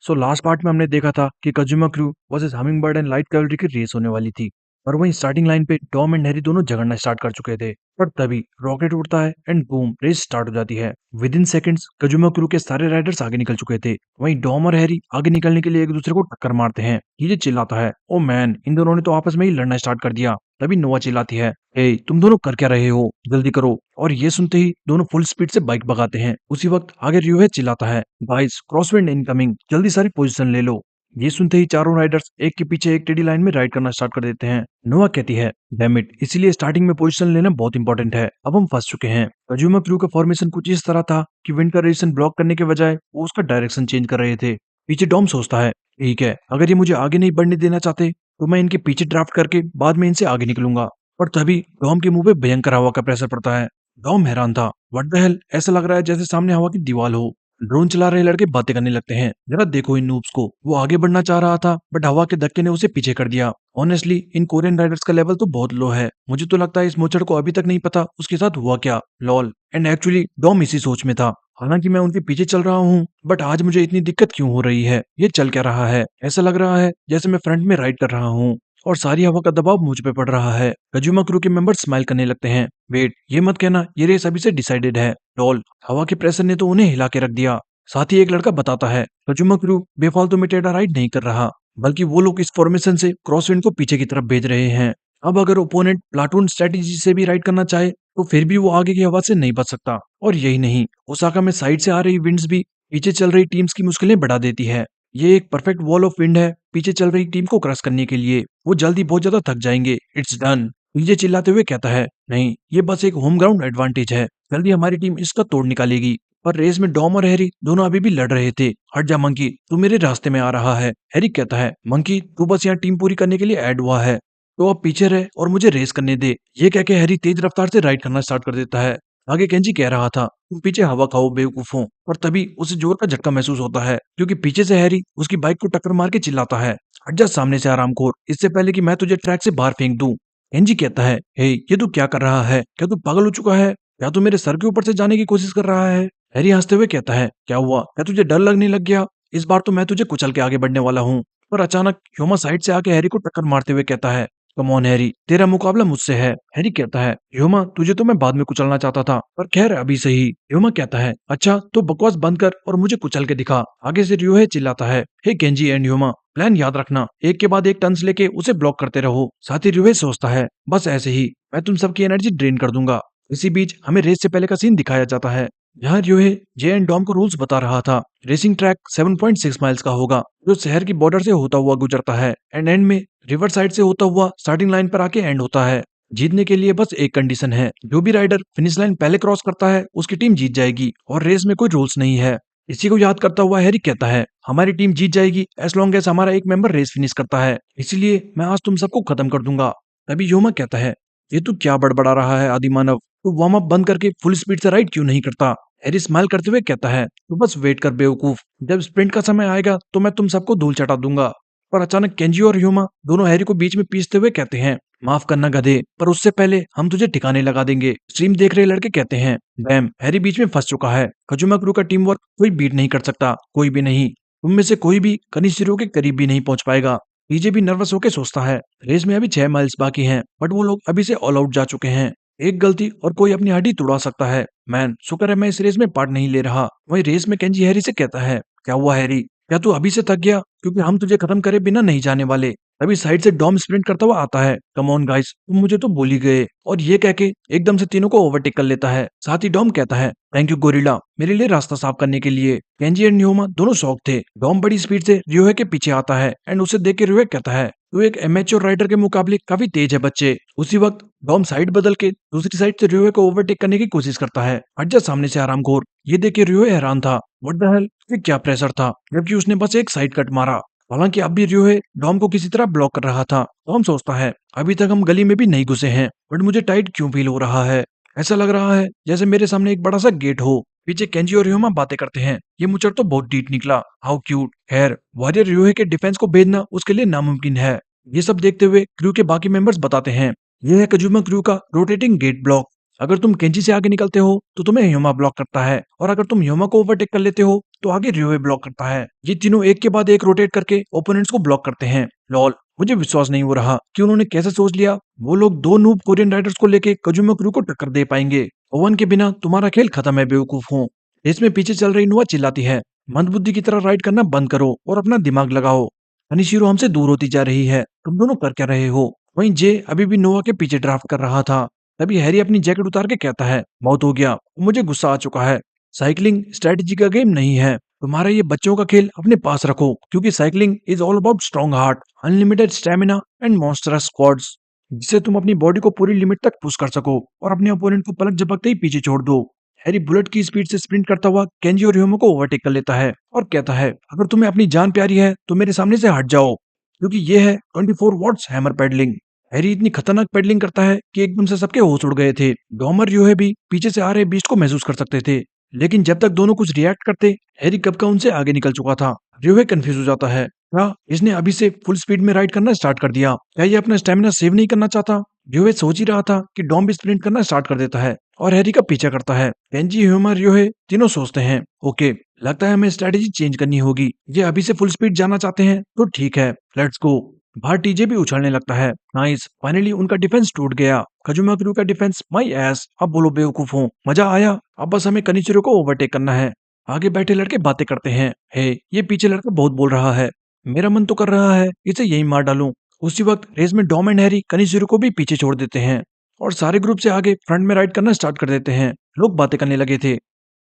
So last part में हमने देखा था कि Kazuma crew versus Hummingbird and Light Cavalry की रेस होने वाली थी। और वहीं स्टार्टिंग लाइन पे टॉम एंड हैरी दोनों झगड़ना स्टार्ट कर चुके थे। पर तभी रॉकेट उड़ता है एंड बूम, रेस स्टार्ट हो जाती है। विद इन सेकेंड्स कजुमा क्रू के सारे राइडर्स आगे निकल चुके थे। वहीं डॉम और हैरी आगे निकलने के लिए एक दूसरे को टक्कर मारते हैं। ये चिल्लाता है, ओ मैन, इन दोनों ने तो आपस में ही लड़ना स्टार्ट कर दिया। तभी नोआ चिल्लाती है, ए तुम दोनों कर क्या रहे हो, जल्दी करो। और ये सुनते ही दोनों फुल स्पीड से बाइक भगाते हैं। उसी वक्त आगे रियोहे चिल्लाता है, गाइस क्रॉसविंड इनकमिंग, जल्दी सारी पोजीशन ले लो। ये सुनते ही चारों राइडर्स एक के पीछे एक टेढ़ी लाइन में राइड करना स्टार्ट कर देते हैं। नोआ कहती है, डैम इट, इसीलिए स्टार्टिंग में पोजीशन लेना बहुत इंपॉर्टेंट है, अब हम फंस चुके हैं। कजूमा क्रू का फॉर्मेशन कुछ इस तरह था कि विंड का रेडिएशन ब्लॉक करने के बजाय वो उसका डायरेक्शन चेंज कर रहे थे। पीछे डॉम सोचता है, ठीक है, अगर ये मुझे आगे नहीं बढ़ने देना चाहते तो मैं इनके पीछे ड्राफ्ट करके बाद में इनसे आगे निकलूंगा। और तभी डॉम के मुंह पे भयंकर हवा का प्रेशर पड़ता है। डॉम हैरान था, व्हाट द हेल, ऐसा लग रहा है जैसे सामने हवा की दीवार हो। ड्रोन चला रहे लड़के बातें करने लगते हैं, जरा देखो इन नूब्स को, वो आगे बढ़ना चाह रहा था बट हवा के धक्के ने उसे पीछे कर दिया। ऑनेस्टली इन कोरियन राइडर्स का लेवल तो बहुत लो है, मुझे तो लगता है इस मोचड़ को अभी तक नहीं पता उसके साथ हुआ क्या, लॉल। एंड एक्चुअली डॉम इसी सोच में था, हालांकि मैं उनके पीछे चल रहा हूँ बट आज मुझे इतनी दिक्कत क्यों हो रही है, ये चल क्या रहा है, ऐसा लग रहा है जैसे मैं फ्रंट में राइड कर रहा हूँ और सारी हवा का दबाव मुझ पे पड़ रहा है। कजूमा क्रू के मेंबर्स स्माइल करने लगते हैं, वेट, ये मत कहना ये रेस अभी से डिसाइडेड है, लॉल, हवा के प्रेशर ने तो उन्हें हिला के रख दिया। साथ ही एक लड़का बताता है, कजुमा क्रू बेफालतू में टेढ़ा राइड नहीं कर रहा, बल्कि वो लोग इस फॉर्मेशन से क्रॉसविंड को पीछे की तरफ भेज रहे हैं। अब अगर ओपोनेंट प्लाटून स्ट्रेटेजी से भी राइड करना चाहे तो फिर भी वो आगे की हवा से नहीं बच सकता। और यही नहीं, ओसाका में साइड से आ रही विंड्स भी पीछे चल रही टीम्स की मुश्किलें बढ़ा देती है। ये एक परफेक्ट वॉल ऑफ विंड है पीछे चल रही टीम को क्रश करने के लिए, वो जल्दी बहुत ज्यादा थक जाएंगे, इट्स डन। पीछे चिल्लाते हुए कहता है, नहीं, ये बस एक होम ग्राउंड एडवांटेज है, जल्दी हमारी टीम इसका तोड़ निकालेगी। पर रेस में डॉम और हैरी दोनों अभी भी लड़ रहे थे। हट जा मंकी, तू मेरे रास्ते में आ रहा है। हैरी कहता है, मंकी तू बस यहाँ टीम पूरी करने के लिए ऐड हुआ है, तो अब पीछे रह और मुझे रेस करने दे। ये कह के हैरी तेज रफ्तार से राइड करना स्टार्ट कर देता है। आगे केंजी कह रहा था, तुम पीछे हवा खाओ बेवकूफों। और तभी उसे जोर का झटका महसूस होता है क्योंकि पीछे से हैरी उसकी बाइक को टक्कर मार के चिल्लाता है, हट जा सामने से आरामखोर, इससे पहले कि मैं तुझे ट्रैक से बाहर फेंक दूं। केंजी कहता है, हे ये तू क्या कर रहा है, क्या तू पागल हो चुका है, क्या तू मेरे सर के ऊपर से जाने की कोशिश कर रहा है। हैरी हंसते हुए कहता है, क्या हुआ, क्या तुझे डर लगने लग गया, इस बार तो मैं तुझे कुचल के आगे बढ़ने वाला हूँ। पर अचानक ह्यूमा साइड से आके हैरी को टक्कर मारते हुए कहता है, कम ऑन हैरी, तेरा मुकाबला मुझसे है। हैरी कहता है, ह्यूमा तुझे तो मैं बाद में कुचलना चाहता था, पर खैर अभी सही। ह्यूमा कहता है, अच्छा तो बकवास बंद कर और मुझे कुचल के दिखा। आगे से रियोहे चिल्लाता है, हे केंजी एंड ह्यूमा, प्लान याद रखना, एक के बाद एक टन्स लेके उसे ब्लॉक करते रहो। साथ ही रियोहे सोचता है, बस ऐसे ही मैं तुम सबकी एनर्जी ड्रेन कर दूंगा। इसी बीच हमें रेस से पहले का सीन दिखाया जाता है, जहाँ रियोहे जे एंड डॉम को रूल्स बता रहा था। रेसिंग ट्रैक 7.6 माइल्स का होगा जो शहर की बॉर्डर से होता हुआ गुजरता है एंड एंड में रिवर साइड से होता हुआ स्टार्टिंग लाइन पर आके एंड होता है। जीतने के लिए बस एक कंडीशन है, जो भी राइडर फिनिश लाइन पहले क्रॉस करता है उसकी टीम जीत जाएगी और रेस में कोई रूल्स नहीं है। इसी को याद करता हुआ हैरी कहता है, हमारी टीम जीत जाएगी एज लॉन्ग एज हमारा एक मेंबर रेस फिनिश करता है, इसीलिए मैं आज तुम सबको खत्म कर दूंगा। तभी योमा कहता है, ये तू क्या बड़बड़ा रहा है आदि मानव, तू वार्म अप बंद करके फुल स्पीड से राइड क्यों नहीं करता। हैरी स्माइल करते हुए कहता है, तू बस वेट कर बेवकूफ, जब स्प्रिंट का समय आएगा तो मैं तुम सबको धूल चटा दूंगा। पर अचानक केंजी और ह्यूमा दोनों हैरी को बीच में पीसते हुए कहते हैं, माफ करना गधे, पर उससे पहले हम तुझे ठिकाने लगा देंगे। स्ट्रीम देख रहे लड़के कहते हैं, डैम, हैरी बीच में फंस चुका है, कजुमा क्रू का टीम वर्क कोई बीट नहीं कर सकता, कोई भी नहीं, तुम में से कोई भी कनिशिरो के करीब भी नहीं पहुंच पाएगा। पीजे भी नर्वस होकर सोचता है, रेस में अभी 6 माइल्स बाकी हैं बट वो लोग अभी से ऑल आउट जा चुके हैं, एक गलती और कोई अपनी हड्डी तोड़ा सकता है। मैन, शुक्र है मैं इस रेस में पार्ट नहीं ले रहा। वही रेस में केंजी हैरी से कहता है, क्या हुआ हैरी, क्या तू अभी से थक गया, क्योंकि हम तुझे खत्म करे बिना नहीं जाने वाले। तभी साइड से डॉम स्प्रिंट करता हुआ आता है, कम ऑन गाइस, तुम मुझे तो भूल ही गए। और ये कह के एकदम से तीनों को ओवरटेक कर लेता है। साथ ही डॉम कहता है, थैंक यू गोरिल्ला, मेरे लिए रास्ता साफ करने के लिए। केंजी एंड न्योमा दोनों शौक थे। डॉम बड़ी स्पीड से रियोहे के पीछे आता है एंड उसे देख के रियोहे कहता है, तू एक एमेच्योर राइडर के मुकाबले काफी तेज है बच्चे। उसी वक्त डॉम साइड बदल के दूसरी साइड से रियोहे को ओवरटेक करने की कोशिश करता है। हट जा सामने से आरामखोर। ये देख के रियोहे हैरान था, व्हाट द हेल, ये क्या प्रेशर था, जबकि उसने बस एक साइड कट मारा। हालांकि अब भी रियोहे डॉम को किसी तरह ब्लॉक कर रहा था। डॉम सोचता है, अभी तक हम गली में भी नहीं घुसे हैं बट मुझे टाइट क्यों फील हो रहा है, ऐसा लग रहा है जैसे मेरे सामने एक बड़ा सा गेट हो। पीछे केंजी और ह्यूमा बातें करते हैं, ये मुचड़ तो बहुत डीट निकला, हाउ क्यूट। खैर, वॉरियर रियोहे के डिफेंस को भेजना उसके लिए नामुमकिन है। ये सब देखते हुए क्रू के बाकी मेंबर्स बताते हैं, यह है कजुमा क्रू का रोटेटिंग गेट ब्लॉक। अगर तुम केंजी से आगे निकलते हो तो तुम्हें ह्यूमा ब्लॉक करता है, और अगर तुम ह्यूमा को ओवरटेक कर लेते हो तो आगे रियोवे ब्लॉक करता है। ये तीनों एक के बाद एक रोटेट करके ओपोनेंट्स को ब्लॉक करते हैं। लॉल, मुझे विश्वास नहीं हो रहा कि उन्होंने कैसे सोच लिया वो लोग दो नूब कोरियन राइडर्स को लेके कजुमा क्रू को टक्कर दे पाएंगे। ओवन के बिना तुम्हारा खेल खत्म है बेवकूफ हूँ। इसमें पीछे चल रही नुआ चिल्लाती है, मंदबुद्धि की तरह राइड करना बंद करो और अपना दिमाग लगाओ। अनिशिरो हमसे दूर होती जा रही है, तुम दोनों कर क्या रहे हो? वहीं जे अभी भी नोआ के पीछे ड्राफ्ट कर रहा था। तभी हैरी अपनी जैकेट उतार के कहता है, बहुत हो गया, मुझे गुस्सा आ चुका है। साइकिलिंग स्ट्रेटेजी का गेम नहीं है, तुम्हारा ये बच्चों का खेल अपने पास रखो, क्योंकि cycling is all about strong heart, unlimited stamina and monstrous squads, जिससे तुम अपनी बॉडी को पूरी लिमिट तक पुश कर सको और अपने ओपोनेंट को पलक झपकते ही पीछे छोड़ दो। हैरी बुलेट की स्पीड से स्प्रिंट करता हुआ केंजी और ह्यूमो को ओवरटेक कर लेता है और कहता है, अगर तुम्हें अपनी जान प्यारी है तो मेरे सामने से हट जाओ, क्योंकि ये है 24 वॉट्स हैमर पैडलिंग। हैरी इतनी खतरनाक पैडलिंग करता है कि एकदम से सबके होश उड़ गए थे। डॉमर यूहे भी पीछे से आ रहे बीस्ट को महसूस कर सकते थे, लेकिन जब तक दोनों कुछ रिएक्ट करते, हैरी कब का उनसे आगे निकल चुका था। र्यूहे कंफ्यूज हो जाता है, क्या इसने अभी से फुल स्पीड में राइड करना स्टार्ट कर दिया? क्या ये अपना स्टेमिना सेव नहीं करना चाहता? र्यूहे सोच ही रहा था कि डॉम भी स्प्रिंट करना स्टार्ट कर देता है और हैरी का पीछा करता है। केंजी, ह्यूमर, र्यूहे तीनों सोचते हैं, ओके, लगता है हमें स्ट्रेटेजी चेंज करनी होगी। ये अभी से फुल स्पीड जाना चाहते हैं तो ठीक है, लेट्स गो। बाहर टीजे भी उछलने लगता है। नाइस, फाइनली उनका डिफेंस टूट गया। खजुमा क्रू का डिफेंस माई एस। अब बोलो बेवकूफों, मजा आया? अब बस हमें कनिचिरो को ओवरटेक करना है। आगे बैठे लड़के बातें करते हैं, हे ये पीछे लड़का बहुत बोल रहा है, मेरा मन तो कर रहा है इसे यही मार डालूं। उसी वक्त रेस में डॉम एंड हैरी कनिचिरो को भी पीछे छोड़ देते हैं और सारे ग्रुप से आगे फ्रंट में राइड करना स्टार्ट कर देते हैं। लोग बातें करने लगे थे,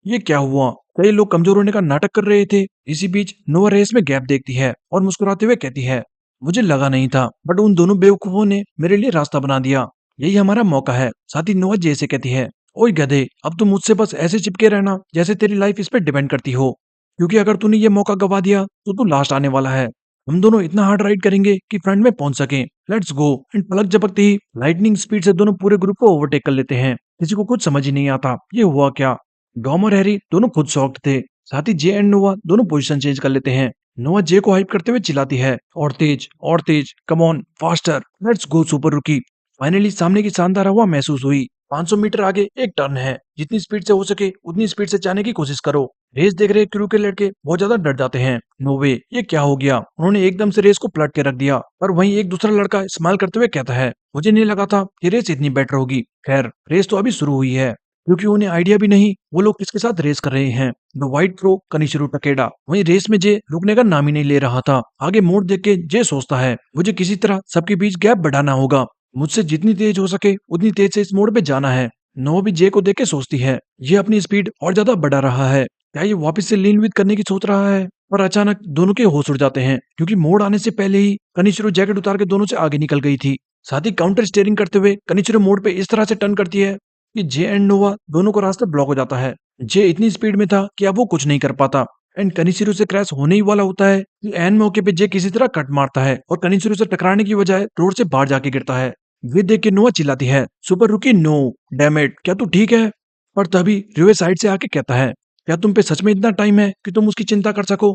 ये क्या हुआ? कई लोग कमजोर होने का नाटक कर रहे थे। इसी बीच नोआ रेस में गैप देखती है और मुस्कुराते हुए कहती है, मुझे लगा नहीं था, बट उन दोनों बेवकूफों ने मेरे लिए रास्ता बना दिया। यही हमारा मौका है। साथ ही नोआ जे से कहती है, ओए गधे, अब तुम मुझसे बस ऐसे चिपके रहना जैसे तेरी लाइफ इस पे डिपेंड करती हो, क्योंकि अगर तूने ये मौका गवा दिया तो तू लास्ट आने वाला है। हम दोनों इतना हार्ड राइड करेंगे कि फ्रंट में पहुंच सकें। Let's go. एंड पलक झपकते ही लाइटनिंग स्पीड से दोनों पूरे ग्रुप को ओवरटेक कर लेते हैं। किसी को कुछ समझ ही नहीं आता ये हुआ क्या। डॉम और हैरी दोनों खुद शॉक्ड थे। साथ ही जे एंड नोआ दोनों पोजीशन चेंज कर लेते हैं। नोआ जे को हाइप करते हुए चिल्लाती है, और तेज, come on, faster, let's go super rookie. Finally सामने की शानदार हवा महसूस हुई। 500 मीटर आगे एक टर्न है, जितनी स्पीड से हो सके उतनी स्पीड से जाने की कोशिश करो। रेस देख रहे क्रू के लड़के बहुत ज्यादा डर जाते हैं। नो वे, ये क्या हो गया? उन्होंने एकदम से रेस को पलट के रख दिया। पर वहीं एक दूसरा लड़का स्माइल करते हुए कहता है, मुझे नहीं लगा था कि रेस इतनी बेटर होगी। खैर, रेस तो अभी शुरू हुई है, क्योंकि उन्हें आइडिया भी नहीं वो लोग किसके साथ रेस कर रहे हैं। The white throw Kanishiro Takeda. वहीं रेस में जे रुकने का नाम ही नहीं ले रहा था। आगे मोड़ देख के जे सोचता है, मुझे किसी तरह सबके बीच गैप बढ़ाना होगा। मुझसे जितनी तेज हो सके उतनी तेज से इस मोड़ पे जाना है। नो भी जे को देख के सोचती है, ये अपनी स्पीड और ज्यादा बढ़ा रहा है, क्या ये वापस से लीन विद करने की सोच रहा है? पर अचानक दोनों के होश उड़ जाते हैं, क्योंकि मोड़ आने से पहले ही कनिशिरो जैकेट उतार के दोनों से आगे निकल गई थी। साथ ही काउंटर स्टीयरिंग करते हुए कनिचिरो मोड़ पे इस तरह से टर्न करती है कि जे एंड नोवा दोनों को रास्ता ब्लॉक हो जाता है। जे इतनी स्पीड में था कि अब वो कुछ नहीं कर पाता एंड कनिचिरो से क्रैश होने ही वाला होता है कि एन मौके पे जे किसी तरह कट मारता है और कनिचिरो से टकराने की बजाय रोड से बाहर जाके गिरता है। ये देख के नोवा चिल्लाती है, सुपर रुकी, नो, डैम इट, क्या तू ठीक है? पर तभी रिवे साइड से आके कहता है, क्या तुम पे सच में इतना टाइम है कि तुम उसकी चिंता कर सको?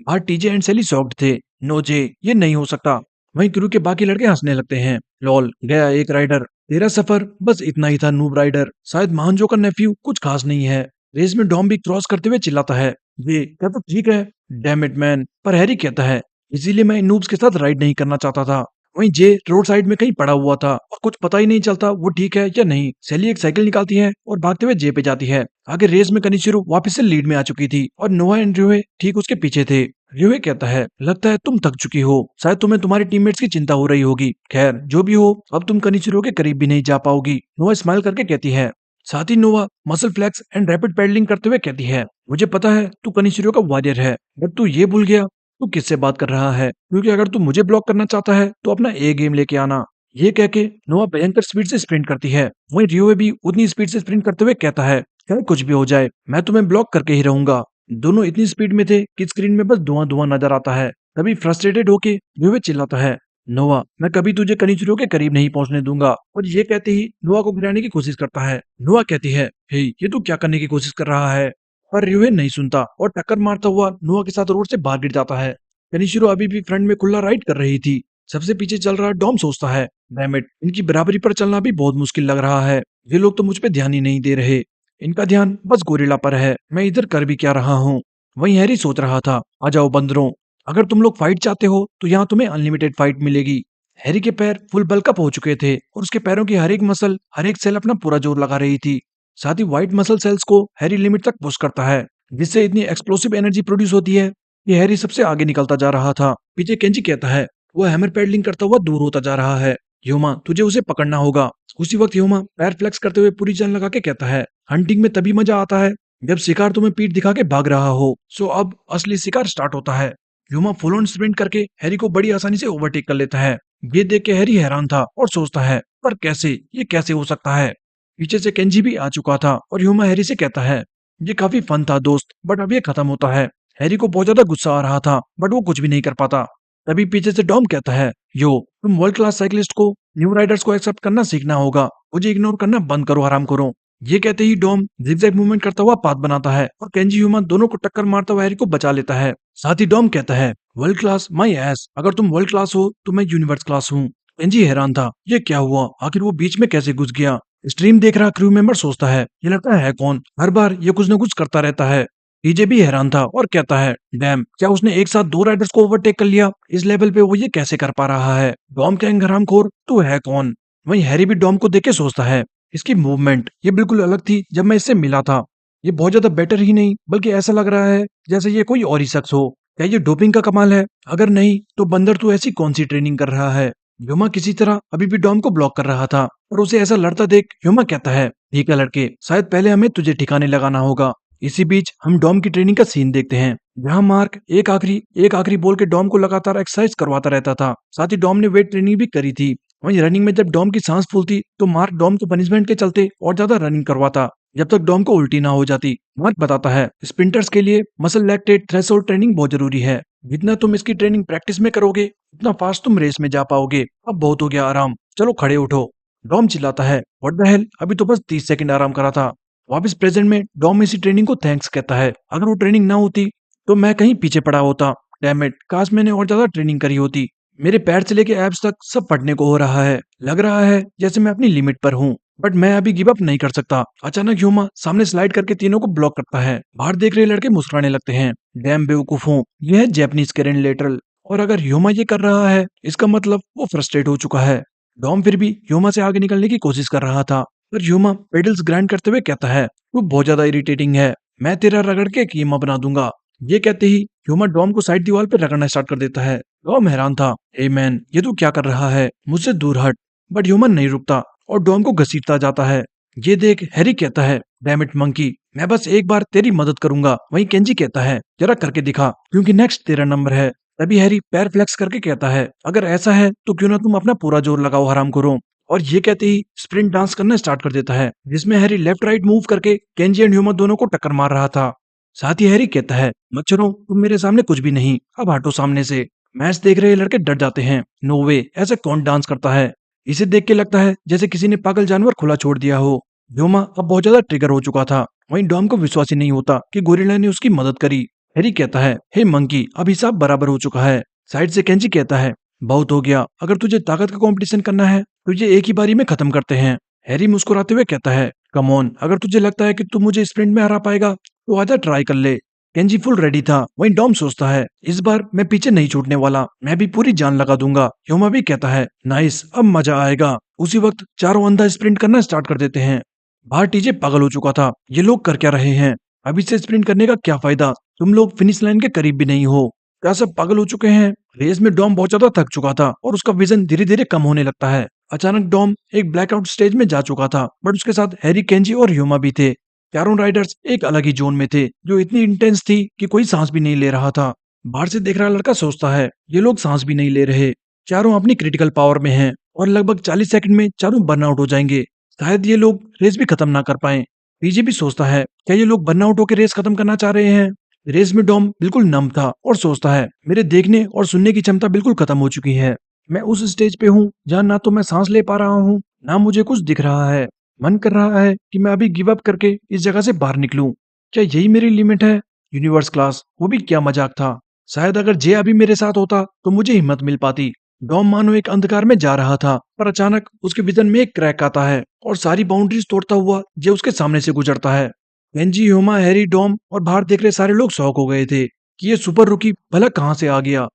बाहर टीजे एंड सेली शॉक्ड थे। नो जे, ये नहीं हो सकता। वहीं क्रू के बाकी लड़के हंसने लगते हैं। लॉल, गया एक राइडर, तेरा सफर बस इतना ही था नूब राइडर, शायद महानजो का नेफ्यू कुछ खास नहीं है। रेस में डॉम भी क्रॉस करते हुए चिल्लाता है, ये क्या तो ठीक है? Damn it man. पर हैरी कहता है, इसीलिए मैं इन नूब्स के साथ राइड नहीं करना चाहता था। वहीं जे रोड साइड में कहीं पड़ा हुआ था और कुछ पता ही नहीं चलता वो ठीक है या नहीं। सेली एक साइकिल निकालती है और भागते हुए जे पे जाती है। आगे रेस में कनिचिरो वापस से लीड में आ चुकी थी और नोआ एंड र्यूहे ठीक उसके पीछे थे। र्यूहे कहता है, लगता है तुम थक चुकी हो, शायद तुम्हें तुम्हारे टीममेट्स की चिंता हो रही होगी। खैर जो भी हो, अब तुम कनिचिरो के करीब भी नहीं जा पाओगी। नोआ स्माइल करके कहती है। साथ ही Noa muscle flex and rapid paddling करते हुए कहती है, मुझे पता है तू कनिचिरो का वॉरियर है, बट तू ये भूल गया तू किससे बात कर रहा है, क्योंकि अगर तू मुझे ब्लॉक करना चाहता है तो अपना ए गेम लेके आना। ये कह के नोआ भयंकर स्पीड से स्प्रिंट करती है। वहीं रियो भी उतनी स्पीड से स्प्रिंट करते हुए कहता है, चाहे कुछ भी हो जाए मैं तुम्हें ब्लॉक करके ही रहूंगा। दोनों इतनी स्पीड में थे कि स्क्रीन में बस धुआं धुआं नजर आता है। तभी फ्रस्ट्रेटेड होके रियो चिल्लाता है, नोआ, मैं कभी तुझे कनिचिरो के करीब नहीं पहुंचने दूंगा। और ये कहते ही नोआ को गिराने की कोशिश करता है। नोआ कहती है, हे ये तू क्या करने की कोशिश कर रहा है? पर रियो नहीं सुनता और टक्कर मारता हुआ नोआ के साथ रोड से बाहर गिर जाता है। कनिशिरो अभी भी फ्रंट में खुला राइड कर रही थी। सबसे पीछे चल रहा डॉम सोचता है, डैम इट, इनकी बराबरी पर चलना भी बहुत मुश्किल लग रहा है। ये लोग तो मुझ पे ध्यान ही नहीं दे रहे। इनका ध्यान बस गोरिल्ला पर है। मैं इधर कर भी क्या रहा हूँ? वहीं हैरी सोच रहा था, आ जाओ बंदरों, अगर तुम लोग फाइट चाहते हो तो यहाँ तुम्हें अनलिमिटेड फाइट मिलेगी। हैरी के पैर फुल बल्कअप हो चुके थे और उसके पैरों की हर एक मसल, हर एक सेल अपना पूरा जोर लगा रही थी। साथ ही व्हाइट मसल सेल्स को हैरी लिमिट तक पुश करता है, जिससे इतनी एक्सप्लोसिव एनर्जी प्रोड्यूस होती है। ये हैरी सबसे आगे निकलता जा रहा था। पीछे केंजी कहता है, वो हैमर पैडलिंग करता हुआ दूर होता जा रहा है। ह्यूमा, तुझे उसे पकड़ना होगा। उसी वक्त ह्यूमा पैर फ्लेक्स करते हुए पूरी जान लगा के कहता है, हंटिंग में तभी मजा आता है जब शिकार तुम्हें पीठ दिखा के भाग रहा हो। सो अब असली शिकार स्टार्ट होता है। ह्यूमा फुल ऑन स्प्रिंट करके हैरी को बड़ी आसानी से ओवरटेक कर लेता है। ये देख के हैरी हैरान था और सोचता है, पर कैसे, ये कैसे हो सकता है? पीछे से केंजी भी आ चुका था और ह्यूमा हैरी से कहता है, ये काफी फन था दोस्त, बट अब ये खत्म होता है। हैरी को बहुत ज्यादा गुस्सा आ रहा था, बट वो कुछ भी नहीं कर पाता। तभी पीछे से डॉम कहता है, यो, तुम वर्ल्ड क्लास साइकिलिस्ट को, न्यू राइडर्स को एक्सेप्ट करना सीखना होगा। मुझे इग्नोर करना बंद करो, आराम करो। ये कहते ही डॉम जिगजैग मूवमेंट करता हुआ पाथ बनाता है और केंजी ह्यूमन दोनों को टक्कर मारता हुआ हैरी को बचा लेता है। साथ ही डॉम कहता है, वर्ल्ड क्लास माई एस, अगर तुम वर्ल्ड क्लास हो तो मैं यूनिवर्स क्लास हूँ। केंजी हैरान था, ये क्या हुआ, आखिर वो बीच में कैसे घुस गया? स्ट्रीम देख रहा क्रू मेंबर सोचता है, ये लड़का है कौन, हर बार ये कुछ न कुछ करता रहता है। टीजे भी हैरान था और कहता है, डैम, क्या उसने एक साथ दो राइडर्स को ओवरटेक कर लिया? इस लेवल पे वो ये कैसे कर पा रहा है? डॉम गैंग हरामखोर, तू है कौन? वहीं हैरी भी डॉम को देख के सोचता है, इसकी मूवमेंट ये बिल्कुल अलग थी जब मैं इससे मिला था। ये बहुत ज्यादा बेटर ही नहीं, बल्कि ऐसा लग रहा है जैसे ये कोई और ही शख्स हो। क्या ये डोपिंग का कमाल है? अगर नहीं तो बंदर तू ऐसी कौन सी ट्रेनिंग कर रहा है? ह्यूमा किसी तरह अभी भी डॉम को ब्लॉक कर रहा था और उसे ऐसा लड़ता देख ह्यूमा कहता है, ठीक है लड़के, शायद पहले हमें तुझे ठिकाने लगाना होगा। इसी बीच हम डॉम की ट्रेनिंग का सीन देखते हैं, जहां मार्क एक आखिरी बोल के डॉम को लगातार एक्सरसाइज करवाता रहता था। साथ ही डॉम ने वेट ट्रेनिंग भी करी थी। वहीं रनिंग में जब डॉम की सांस फूलती तो मार्क डॉम को पनिशमेंट के चलते और ज्यादा रनिंग करवाता, जब तक डॉम को उल्टी ना हो जाती। मार्क बताता है, स्प्रिंटर्स के लिए मसल लैक्टेट थ्रेशोल्ड ट्रेनिंग बहुत जरूरी है। जितना तुम इसकी ट्रेनिंग प्रैक्टिस में करोगे उतना फास्ट तुम रेस में जा पाओगे। अब बहुत हो गया आराम, चलो खड़े उठो। डॉम चिल्लाता है, व्हाट द हेल, अभी तो बस 30 सेकंड आराम करा था। वापस प्रेजेंट में डॉम इसी ट्रेनिंग को थैंक्स कहता है। अगर वो ट्रेनिंग ना होती तो मैं कहीं पीछे पड़ा होता। डैम इट, काश मैंने और ज्यादा ट्रेनिंग करी होती। मेरे पैर से लेके एब्स तक सब फटने को हो रहा है। लग रहा है जैसे मैं अपनी लिमिट पर हूँ, बट मैं अभी गिव अप नहीं कर सकता। अचानक ह्यूमा सामने स्लाइड करके तीनों को ब्लॉक करता है। बाहर देख रहे लड़के मुस्कुराने लगते हैं। डैम बेवकूफों, यह है जैपनीज कैरेन लेटरल। और अगर ह्यूमा ये कर रहा है, इसका मतलब वो फ्रस्ट्रेट हो चुका है। डॉम फिर भी ह्यूमा से आगे निकलने की कोशिश कर रहा था, पर ह्यूमा पेडल्स ग्राइंड करते हुए कहता है, तू बहुत ज्यादा इरिटेटिंग है, मैं तेरा रगड़ के कीमा बना दूंगा। ये कहते ही ह्यूमा डॉम को साइड दीवार पे रगड़ना स्टार्ट कर देता है। डॉम हैरान था, हे मैन, ये तू क्या कर रहा है, मुझसे दूर हट। बट ह्यूमन नहीं रुकता और डॉम को घसीटता जाता है। ये देख हैरी कहता है, डैम इट मंकी, मैं बस एक बार तेरी मदद करूंगा। वहीं केंजी कहता है, जरा करके दिखा, क्योंकि नेक्स्ट तेरा नंबर है। तभी हैरी पैर फ्लेक्स करके कहता है, अगर ऐसा है तो क्यों ना तुम अपना पूरा जोर लगाओ, हराम करो। और ये कहते ही स्प्रिंट डांस करना स्टार्ट कर देता है, जिसमें हैरी लेफ्ट राइट मूव करके केंजी एंड ह्यूमन दोनों को टक्कर मार रहा था। साथ ही हैरी कहता है, मच्छरों, तुम मेरे सामने कुछ भी नहीं, अब हटो सामने से। मैच देख रहे लड़के डर जाते हैं। नो वे, ऐसे कौन डांस करता है? इसे देख के लगता है जैसे किसी ने पागल जानवर खुला छोड़ दिया हो। ह्यूमा अब बहुत ज्यादा ट्रिगर हो चुका था। वहीं डॉम को विश्वास ही नहीं होता कि गोरिल्ला ने उसकी मदद करी। हैरी कहता है, हे मंकी, अब हिसाब बराबर हो चुका है। साइड से केंजी कहता है, बहुत हो गया, अगर तुझे ताकत का कंपटीशन करना है तो ये एक ही बारी में खत्म करते हैं। हैरी मुस्कुराते हुए कहता है, कम ऑन, अगर तुझे लगता है कि तू मुझे स्प्रिंट में हरा पाएगा तो आजा ट्राई कर ले। केंजी फुल रेडी था। वहीं डॉम सोचता है, इस बार मैं पीछे नहीं छूटने वाला, मैं भी पूरी जान लगा दूंगा। ह्यूमा भी कहता है, नाइस, अब मजा आएगा। उसी वक्त चारों अंधा स्प्रिंट करना स्टार्ट कर देते हैं। बाहर टीजे पागल हो चुका था, ये लोग कर क्या रहे हैं? अभी से स्प्रिंट करने का क्या फायदा, तुम लोग फिनिश लाइन के करीब भी नहीं हो। क्या सब पागल हो चुके हैं? रेस में डॉम बहुत ज्यादा थक चुका था और उसका विजन धीरे धीरे कम होने लगता है। अचानक डॉम एक ब्लैकआउट स्टेज में जा चुका था, बट उसके साथ हैरी, केंजी और ह्यूमा भी थे। चारों राइडर्स एक अलग ही जोन में थे, जो इतनी इंटेंस थी कि कोई सांस भी नहीं ले रहा था। बाहर से देख रहा लड़का सोचता है, ये लोग सांस भी नहीं ले रहे, चारों अपनी क्रिटिकल पावर में हैं और लगभग 40 सेकंड में चारों बर्नआउट हो जाएंगे। शायद ये लोग रेस भी खत्म ना कर पाए। पीजे भी सोचता है, क्या ये लोग बर्नआउट होकर रेस खत्म करना चाह रहे हैं? रेस में डॉम बिल्कुल नम था और सोचता है, मेरे देखने और सुनने की क्षमता बिल्कुल खत्म हो चुकी है। मैं उस स्टेज पे हूँ जहाँ ना तो मैं सांस ले पा रहा हूँ, ना मुझे कुछ दिख रहा है। मन कर रहा है कि मैं अभी गिव अप करके इस जगह से बाहर निकलूं। क्या यही मेरी लिमिट है? यूनिवर्स क्लास, वो भी क्या मजाक था। शायद अगर जे अभी मेरे साथ होता तो मुझे हिम्मत मिल पाती। डॉम मानो एक अंधकार में जा रहा था, पर अचानक उसके विजन में एक क्रैक आता है और सारी बाउंड्रीज तोड़ता हुआ जे उसके सामने से गुजरता है। केंजी, ह्यूमा, हैरी, डॉम और बाहर देख रहे सारे लोग शॉक हो गए थे कि ये सुपर रुकी भला कहाँ से आ गया।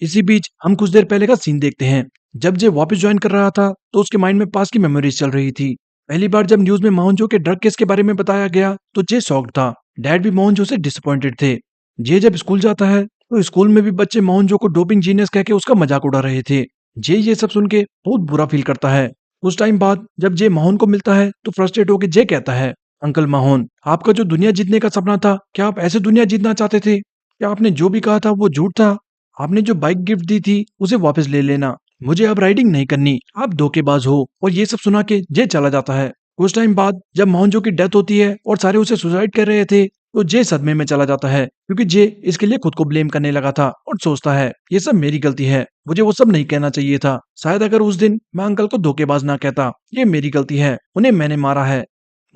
इसी बीच हम कुछ देर पहले का सीन देखते हैं। जब जे वापस ज्वाइन कर रहा था तो उसके माइंड में पास की मेमोरीज चल रही थी। पहली बार जब न्यूज में मोहनजो के ड्रग केस के बारे में बताया गया तो जे शॉक्ड था। डैड भी मोहनजो से डिसअपॉइंटेड थे। जे जब स्कूल जाता है तो स्कूल में भी बच्चे मोहनजो को डोपिंग जीनियस कह के उसका मजाक उड़ा रहे थे। जे ये सब सुन के बहुत बुरा फील करता है। कुछ टाइम बाद जब जे मोहन को मिलता है तो फ्रस्ट्रेट होकर जे कहता है, अंकल मोहन, आपका जो दुनिया जीतने का सपना था, क्या आप ऐसे दुनिया जीतना चाहते थे? क्या आपने जो भी कहा था वो झूठ था? आपने जो बाइक गिफ्ट दी थी उसे वापस ले लेना। मुझे अब राइडिंग नहीं करनी, आप धोखेबाज हो। और ये सब सुना के जे चला जाता है। कुछ टाइम बाद जब मोहनजो की डेथ होती है और सारे उसे सुसाइड कर रहे थे तो जे सदमे में चला जाता है, क्योंकि जे इसके लिए खुद को ब्लेम करने लगा था और सोचता है ये सब मेरी गलती है, मुझे वो सब नहीं कहना चाहिए था। शायद अगर उस दिन मैं अंकल को धोखेबाज ना कहता, ये मेरी गलती है, उन्हें मैंने मारा है।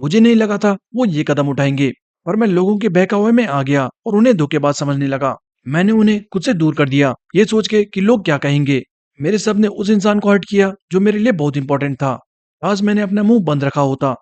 मुझे नहीं लगा था वो ये कदम उठाएंगे, पर मैं लोगों के बहकावे में आ गया और उन्हें धोखेबाज समझने लगा। मैंने उन्हें खुद से दूर कर दिया, ये सोच के कि लोग क्या कहेंगे। मेरे सब ने उस इंसान को हर्ट किया जो मेरे लिए बहुत इंपॉर्टेंट था। आज मैंने अपना मुंह बंद रखा होता।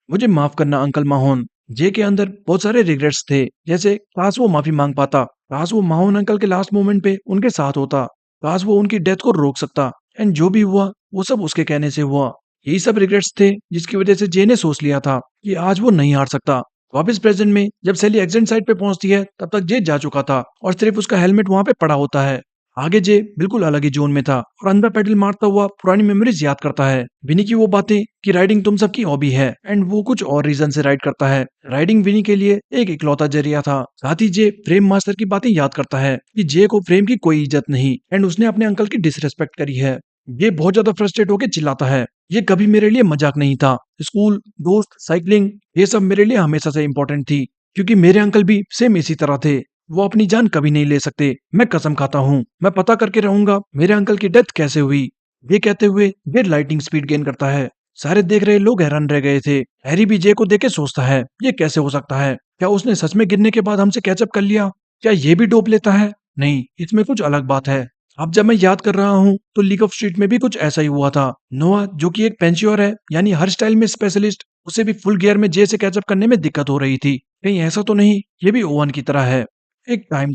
मुझे माफ करना अंकल माहोन। जे के अंदर बहुत सारे रिग्रेट्स थे, जैसे काश वो माफी मांग पाता, काश वो माहोन अंकल के लास्ट मोमेंट पे उनके साथ होता, काश वो उनकी डेथ को रोक सकता। एंड जो भी हुआ वो सब उसके कहने से हुआ। यही सब रिग्रेट्स थे जिसकी वजह से जे ने सोच लिया था कि आज वो नहीं हार सकता। वापस प्रेजेंट में जब सैली एक्सीडेंट साइट पे पहुंचती है तब तक जे जा चुका था और सिर्फ उसका हेलमेट वहां पे पड़ा होता है। आगे जे बिल्कुल अलग ही जोन में था और अंदर पेडल मारता हुआ पुरानी मेमोरीज याद करता है। विनी की वो बातें कि राइडिंग तुम सबकी हॉबी है एंड वो कुछ और रीजन से राइड करता है। राइडिंग विनी के लिए एक इकलौता जरिया था। साथ ही जे फ्रेम मास्टर की बातें याद करता है कि जे को फ्रेम की कोई इज्जत नहीं एंड उसने अपने अंकल की डिसरेस्पेक्ट करी है। ये बहुत ज्यादा फ्रस्ट्रेट होकर चिल्लाता है, ये कभी मेरे लिए मजाक नहीं था। स्कूल, दोस्त, साइकिलिंग, ये सब मेरे लिए हमेशा से इम्पोर्टेंट थी, क्योंकि मेरे अंकल भी सेम इसी तरह थे। वो अपनी जान कभी नहीं ले सकते। मैं कसम खाता हूँ, मैं पता करके रहूंगा मेरे अंकल की डेथ कैसे हुई। ये कहते हुए ये लाइटिंग स्पीड गेन करता है। सारे देख रहे लोग हैरान रह गए थे। हैरी भी जे को देख के सोचता है ये कैसे हो सकता है? क्या उसने सच में गिरने के बाद हमसे कैचअप कर लिया? क्या ये भी डोप लेता है? नहीं, इसमें कुछ अलग बात है। अब जब मैं याद कर रहा हूँ तो लीग ऑफ स्ट्रीट में भी कुछ ऐसा ही हुआ था। नोआ, जो कि एक पेंच्योर है, यानी हर स्टाइल में स्पेशलिस्ट, उसे भी फुल गियर में जे से कैचअप करने में दिक्कत हो रही थी। कहीं ऐसा तो नहीं ये भी ओवन की तरह है, एक टाइम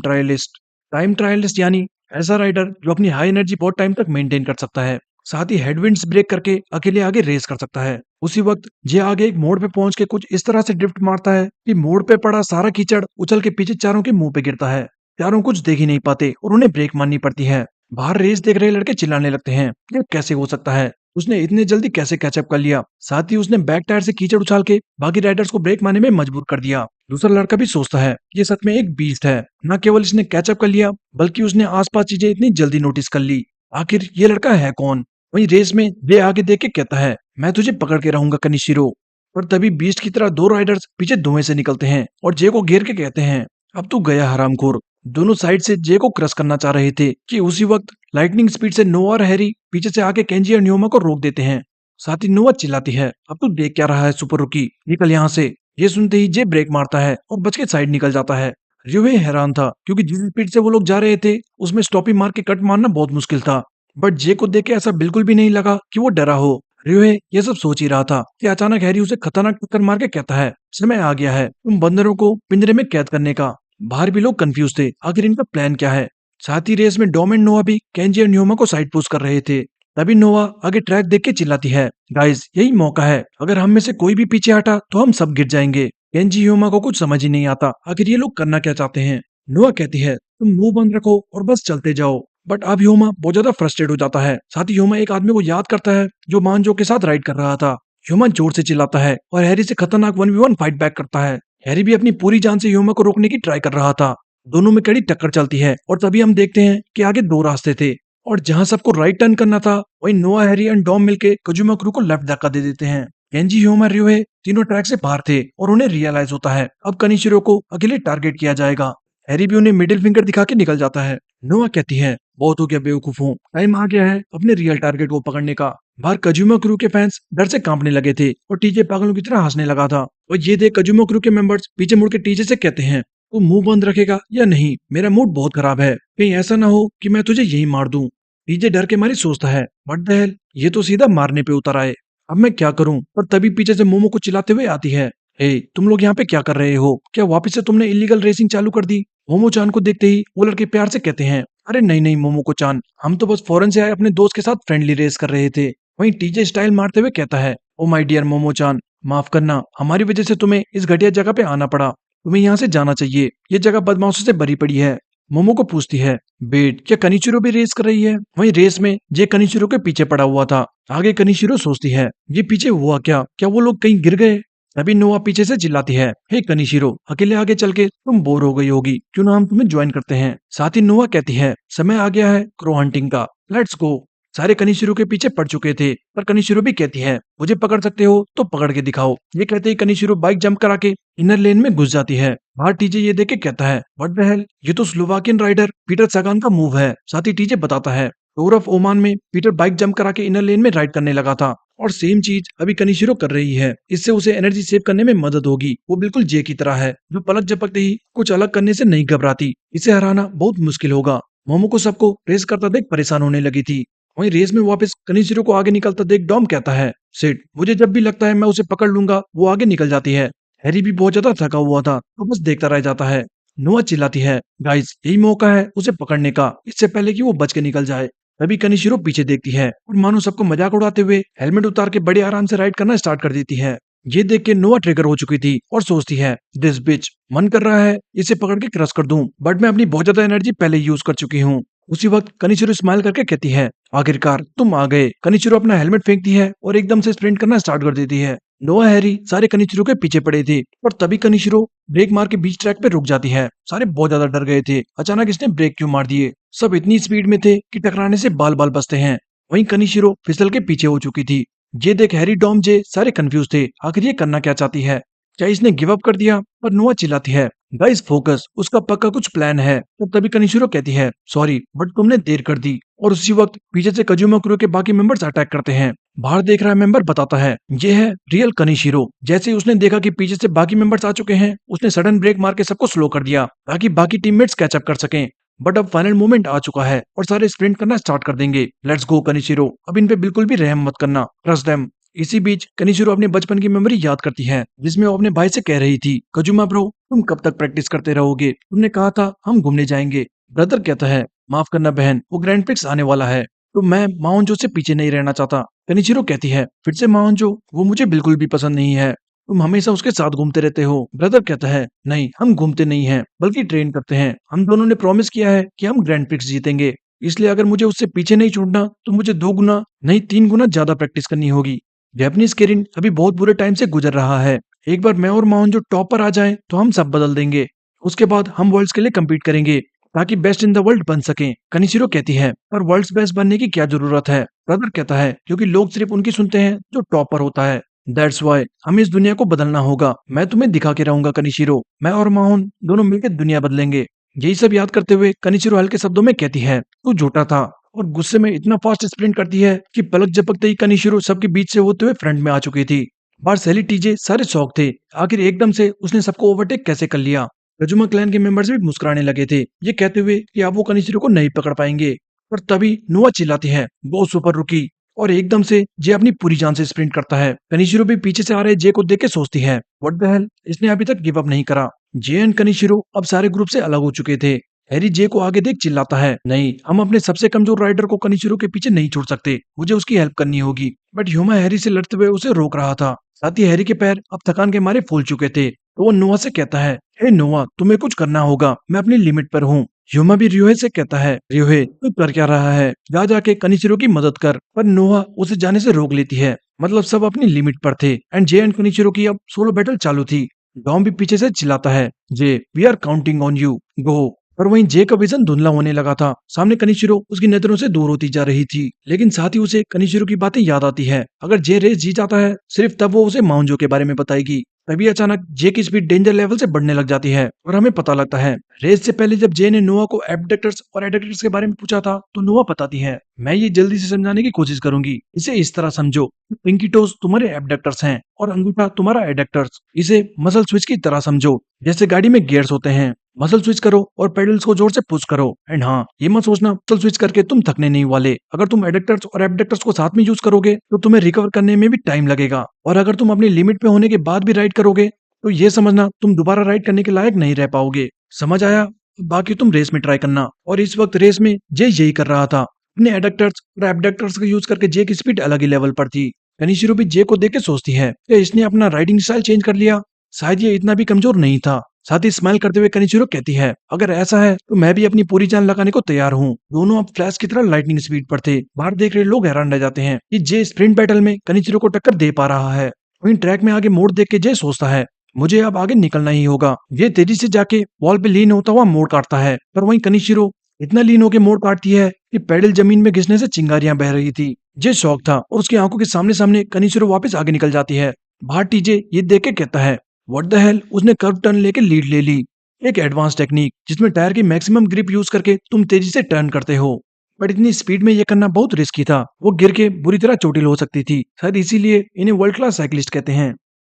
ट्रायलिस्ट यानी ऐसा राइडर जो अपनी हाई एनर्जी बहुत टाइम तक मेंटेन कर सकता है, साथ ही हेडविंड्स ब्रेक करके अकेले आगे रेस कर सकता है। उसी वक्त जे आगे एक मोड़ पे पहुंच के कुछ इस तरह से ड्रिफ्ट मारता है कि मोड़ पे पड़ा सारा कीचड़ उछल के पीछे चारों के मुंह पे गिरता है। चारों कुछ देख ही नहीं पाते और उन्हें ब्रेक मारनी पड़ती है। बाहर रेस देख रहे लड़के चिल्लाने लगते हैं, ये कैसे हो सकता है, उसने इतने जल्दी कैसे कैचअप कर लिया। साथ ही उसने बैक टायर से कीचड़ उछाल के बाकी राइडर्स को ब्रेक मारने में मजबूर कर दिया। दूसरा लड़का भी सोचता है ये सच में एक बीस्ट है, न केवल इसने कैचअप कर लिया बल्कि उसने आसपास चीजें इतनी जल्दी नोटिस कर ली। आखिर ये लड़का है कौन? वहीं रेस में ये आगे देख के कहता है, मैं तुझे पकड़ के रहूंगा कनिशिरो। पर तभी बीस्ट की तरह दो राइडर्स पीछे धुएं से निकलते हैं और जे को घेर के कहते हैं, अब तू गया हरामखोर। दोनों साइड से जे को क्रश करना चाह रहे थे कि उसी वक्त लाइटनिंग स्पीड से नोआ और हैरी पीछे से आके केंजी और न्योमा को रोक देते हैं। साथ ही नोआ चिल्लाती है, अब तू देख क्या रहा है सुपर रुकी, निकल यहाँ से। ये सुनते ही जे ब्रेक मारता है और बच के साइड निकल जाता है। रियोहे हैरान था क्योंकि जिस स्पीड से वो लोग जा रहे थे उसमें स्टॉपी मार के कट मारना बहुत मुश्किल था। बट जे को देख के ऐसा बिल्कुल भी नहीं लगा कि वो डरा हो। रियोहे ये सब सोच ही रहा था कि अचानक हैरी उसे खतरनाक टक्कर मार के कहता है, समय आ गया है तुम बंदरों को पिंजरे में कैद करने का। बाहर भी लोग कंफ्यूज थे, आखिर इनका प्लान क्या है। साथ ही रेस में डॉम एंड नोआ भी केंजी और न्योमा को साइड पुश कर रहे थे। तभी नोआ आगे ट्रैक देख के चिल्लाती है, गाइस यही मौका है, अगर हम में से कोई भी पीछे हटा तो हम सब गिर जाएंगे। केंजी ह्यूमा को कुछ समझ ही नहीं आता आखिर ये लोग करना क्या चाहते हैं। नोआ कहती है, तुम मुंह बंद रखो और बस चलते जाओ। बट अब ह्यूमा बहुत ज्यादा फ्रस्ट्रेट हो जाता है। साथ ही ह्यूमा एक आदमी को याद करता है जो मानजो के साथ राइड कर रहा था। ह्यूमा जोर से चिल्लाता है और हैरी से खतरनाक 1v1 फाइट बैक करता है। हैरी भी अपनी पूरी जान से ह्यूमा को रोकने की ट्राई कर रहा था। दोनों में कड़ी टक्कर चलती है और तभी हम देखते हैं कि आगे दो रास्ते थे और जहां सबको राइट टर्न करना था वहीं नोआ, हैरी एंड डॉम मिलके कजुमा क्रू को लेफ्ट धक्का दे देते हैं। केंजी, ह्यूमा, रियोहे तीनों ट्रैक से बाहर थे और उन्हें रियलाइज होता है अब कनिशिरो को अकेले टारगेट किया जाएगा। हैरी भी उन्हें मिडिल फिंगर दिखा के निकल जाता है। नोआ कहती है, बहुत हो गया बेवकूफों, टाइम आ गया है अपने रियल टारगेट को पकड़ने का। बाहर कजुमा क्रू के फैंस डर से कांपने लगे थे और टीजे पागलों की तरह हंसने लगा था। और ये देख कजुमा क्रू के मेंबर्स पीछे मुड़ के टीजे से कहते हैं, तू मुंह बंद रखेगा या नहीं, मेरा मूड बहुत खराब है, कहीं ऐसा ना हो कि मैं तुझे यही मार दूं। टीजे डर के मारे सोचता है, व्हाट द हेल, ये तो सीधा मारने पे उतर आए। अब मैं क्या करूं? पर तभी पीछे से मोमो को चिल्लाते हुए आती है, हे तुम लोग यहाँ पे क्या कर रहे हो? क्या वापस से तुमने इलीगल रेसिंग चालू कर दी? मोमो चान को देखते ही वो लड़के प्यार से कहते हैं, अरे नहीं नहीं मोमो को चान, हम तो बस फॉरेन से आए अपने दोस्त के साथ फ्रेंडली रेस कर रहे थे। वहीं टीजे स्टाइल मारते हुए कहता है, ओ माय डियर मोमो चान, माफ करना, हमारी वजह से तुम्हें इस घटिया जगह पे आना पड़ा। तुम्हें यहाँ से जाना चाहिए, ये जगह बदमाशों से भरी पड़ी है। मोमो को पूछती है, बेट क्या कनिचिरो भी रेस कर रही है? वहीं रेस में जे कनिचिरो के पीछे पड़ा हुआ था। आगे कनिशिरो सोचती है, ये पीछे हुआ क्या? क्या वो लोग कहीं गिर गए? तभी नोआ पीछे से चिल्लाती है, हे कनिशिरो, अकेले आगे चल के तुम बोर हो गई होगी, क्यों ना हम तुम्हें ज्वाइन करते हैं? साथ ही नोआ कहती है, समय आ गया है क्रो हंटिंग का, लेट्स गो। सारे कनिशिरो के पीछे पड़ चुके थे, पर कनिशिरो भी कहती है, मुझे पकड़ सकते हो तो पकड़ के दिखाओ। ये कहते ही कनिशिरो बाइक जंप करा के इनर लेन में घुस जाती है। बाहर टीजे ये देख के कहता है, व्हाट द हेल, ये तो स्लोवाकियन राइडर पीटर सगान का मूव है। साथ ही टीजे बताता है, टूर ऑफ ओमान में पीटर बाइक जंप करा के इनर लेन में राइड करने लगा था, और सेम चीज अभी कनिशिरो कर रही है। इससे उसे एनर्जी सेव करने में मदद होगी। वो बिल्कुल जे की तरह है, जो पलक झपकते ही कुछ अलग करने से नहीं घबराती। इसे हराना बहुत मुश्किल होगा। मोमो को सबको रेस करता देख परेशान होने लगी थी। वहीं रेस में वापस कनिशिरो को आगे निकलता देख डॉम कहता है, सिड, मुझे जब भी लगता है मैं उसे पकड़ लूंगा वो आगे निकल जाती है। हैरी भी बहुत ज्यादा थका हुआ था तो बस देखता रह जाता है। नोआ चिल्लाती है, गाइस यही मौका है उसे पकड़ने का, इससे पहले कि वो बच के निकल जाए। तभी कनिशिरो पीछे देखती है और मानो सबको मजाक उड़ाते हुए हेलमेट उतार के बड़े आराम से राइड करना स्टार्ट कर देती है। ये देख के नोआ ट्रिगर हो चुकी थी और सोचती है, दिस बिच, मन कर रहा है इसे पकड़ के क्रश कर दूं, बट मैं अपनी बहुत ज्यादा एनर्जी पहले यूज कर चुकी हूँ। उसी वक्त कनिचिरो स्माइल करके कहती है, आखिरकार तुम आ गए। कनिचिरो अपना हेलमेट फेंकती है और एकदम से स्प्रिंट करना स्टार्ट कर देती है। नोआ हैरी सारे कनिचिरो के पीछे पड़े थे, और तभी कनिचिरो ब्रेक मार के बीच ट्रैक पे रुक जाती है। सारे बहुत ज्यादा डर गए थे, अचानक इसने ब्रेक क्यों मार दिए। सब इतनी स्पीड में थे कि टकराने से बाल बाल बचते हैं। वहीं कनिशिरो फिसल के पीछे हो चुकी थी। ये देख हैरी डॉम जे सारे कंफ्यूज थे, आखिर ये करना क्या चाहती है? क्या इसने गिव अप कर दिया? पर नोआ चिल्लाती है, गाइस फोकस, उसका पक्का कुछ प्लान है। तो तभी कनिशिरो कहती है, सॉरी बट तुमने देर कर दी। और उसी वक्त पीछे से कजुमा क्रू के बाकी मेंबर्स अटैक करते हैं। बाहर देख रहा मेंबर बताता है, ये है रियल कनिशिरो। जैसे ही उसने देखा कि पीछे से बाकी मेंबर्स आ चुके हैं, उसने सडन ब्रेक मार के सबको स्लो कर दिया ताकि बाकी टीममेट्स कैचअप कर सकें। बट अब फाइनल मोमेंट आ चुका है और सारे स्प्रिंट करना स्टार्ट कर देंगे। लेट्स गो कनिशिरो, अब इन पे बिल्कुल भी रहम मत करना, ट्रस्ट देम। इसी बीच कनिशिरो अपने बचपन की मेमोरी याद करती है, जिसमें वो अपने भाई से कह रही थी, कजुमा ब्रो तुम कब तक प्रैक्टिस करते रहोगे? तुमने कहा था हम घूमने जाएंगे। ब्रदर कहता है, माफ करना बहन, वो ग्रैंड प्रिक्स आने वाला है, तो मैं माउंजो से पीछे नहीं रहना चाहता। कनिशिरो कहती है, फिर से माउंजो? वो मुझे बिल्कुल भी पसंद नहीं है, तुम हमेशा उसके साथ घूमते रहते हो। ब्रदर कहता है, नहीं हम घूमते नहीं हैं बल्कि ट्रेन करते हैं। हम दोनों ने प्रॉमिस किया है कि हम ग्रैंड प्रिक्स जीतेंगे, इसलिए अगर मुझे उससे पीछे नहीं छूटना तो मुझे 2 गुना नहीं 3 गुना ज्यादा प्रैक्टिस करनी होगी। जैपनीज केरिन अभी बहुत बुरे टाइम से गुजर रहा है। एक बार मैं और माउन जो टॉप पर आ जाएं तो हम सब बदल देंगे। उसके बाद हम वर्ल्ड्स के लिए compete करेंगे ताकि बेस्ट इन द वर्ल्ड बन सकें। कनिशिरो कहती है, पर वर्ल्ड्स बेस्ट बनने की क्या जरूरत है? ब्रदर कहता है, क्योंकि लोग सिर्फ उनकी सुनते हैं जो टॉप पर होता है। दैट्स वाई हमें इस दुनिया को बदलना होगा। मैं तुम्हें दिखा के रहूंगा कनिशिरो, मैं और माउन दोनों मिलकर दुनिया बदलेंगे। यही सब याद करते हुए कनिशिरो हल्के शब्दों में कहती है, तू झूठा था। और गुस्से में इतना फास्ट स्प्रिंट करती है कि पलक झपकते ही कनिशिरो सबके बीच से होते हुए फ्रंट में आ चुकी थी। बाहर सैली टीजे सारे शौक थे, आखिर एकदम से उसने सबको ओवरटेक कैसे कर लिया। रजुमा क्लैन के मेंबर्स भी मुस्कुराने लगे थे, ये कहते हुए कि अब वो कनिशिरो को नहीं पकड़ पाएंगे। पर तभी नुआ चिल्लाती है, बहुत सुपर रुकी, और एकदम से जे अपनी पूरी जान से स्प्रिंट करता है। कनिशिरो भी पीछे से आ रहे जे को देख के सोचती है, व्हाट द हेल, इसने अभी तक गिव अप नहीं करा। जे एंड कनिशिरो अब सारे ग्रुप से अलग हो चुके थे। हैरी जे को आगे देख चिल्लाता है, नहीं हम अपने सबसे कमजोर राइडर को कनिशिरो के पीछे नहीं छोड़ सकते, मुझे उसकी हेल्प करनी होगी। बट ह्यूमा हैरी से लड़ते हुए उसे रोक रहा था। साथ ही हैरी के पैर अब थकान के मारे फूल चुके थे, तो वो नोआ से कहता है, हे नोआ तुम्हें कुछ करना होगा, मैं अपनी लिमिट पर हूँ। ह्यूमा भी रियोहे से कहता है, रियोहे तू कर क्या रहा है, जा जाके कनिशिरो की मदद कर। पर नोआ उसे जाने से रोक लेती है, मतलब सब अपनी लिमिट पर थे एंड जे एंड कनिशिरो की अब सोलो बैटल चालू थी। डॉम भी पीछे से चिल्लाता है, J we are counting on you, go. पर वहीं जे का विजन धुंधला होने लगा था। सामने कनिशिरो उसकी नजरों से दूर होती जा रही थी, लेकिन साथ ही उसे कनिशिरो की बातें याद आती है। अगर जे रेस जीत जाता है सिर्फ तब वो उसे माउंजो के बारे में बताएगी। तभी अचानक जे की स्पीड डेंजर लेवल से बढ़ने लग जाती है और हमें पता लगता है रेस से पहले जब जे ने नोआ को एब्डक्टर्स और एडक्टर्स के बारे में पूछा था तो नोआ बताती है, मैं ये जल्दी से समझाने की कोशिश करूंगी। इसे इस तरह समझो, पिंकी टोज तुम्हारे एब्डक्टर्स हैं और अंगूठा तुम्हारा एडक्टर्स। इसे मसल स्विच की तरह समझो, जैसे गाड़ी में गियर्स होते हैं। मसल स्विच करो और पेडल्स को जोर से पुश करो। एंड हाँ, ये मत सोचना मसल स्विच करके तुम थकने नहीं वाले। अगर तुम एडक्टर्स और एबडक्टर्स को साथ में यूज करोगे तो तुम्हें रिकवर करने में भी टाइम लगेगा। और अगर तुम अपनी लिमिट पे होने के बाद भी राइड करोगे तो ये समझना तुम दोबारा राइड करने के लायक नहीं रह पाओगे। समझ आया? बाकी तुम रेस में ट्राई करना। और इस वक्त रेस में जे यही कर रहा था। अपने एडक्टर्स और एबडक्टर्स का यूज करके जे की स्पीड अलग ही लेवल पर थी। कनिशिरो भी जे को देख के सोचती है कि इसने अपना राइडिंग स्टाइल चेंज कर लिया। शायद ये इतना भी कमजोर नहीं था। साथ ही स्माइल करते हुए कनिचिरो कहती है, अगर ऐसा है तो मैं भी अपनी पूरी जान लगाने को तैयार हूँ। दोनों अब फ्लैश की तरह लाइटनिंग स्पीड पर थे। बाहर देख रहे लोग हैरान रह जाते हैं कि जे स्प्रिंट बैटल में कनिचिरो को टक्कर दे पा रहा है। वहीं ट्रैक में आगे मोड़ देख के जे सोचता है, मुझे अब आगे निकलना ही होगा। ये तेजी से जाके वॉल पे लीन होता हुआ मोड़ काटता है, पर वहीं कनिचिरो इतना लीन होकर मोड़ काटती है कि पैडल जमीन में घिसने से चिंगारियां बह रही थी। जे शौक था और उसकी आंखों के सामने सामने कनिचिरो वापस आगे निकल जाती है। बाहर टीजे ये देख के कहता है, व्हाट द हेल, उसने कर्व टर्न लेके लीड ले ली। एक एडवांस टेक्निक जिसमें टायर की मैक्सिमम ग्रिप यूज करके तुम तेजी से टर्न करते हो। बट इतनी स्पीड में ये करना बहुत रिस्की था। वो गिर के बुरी तरह चोटिल हो सकती थी। शायद इसीलिए इन्हें वर्ल्ड क्लास साइकिलिस्ट कहते हैं।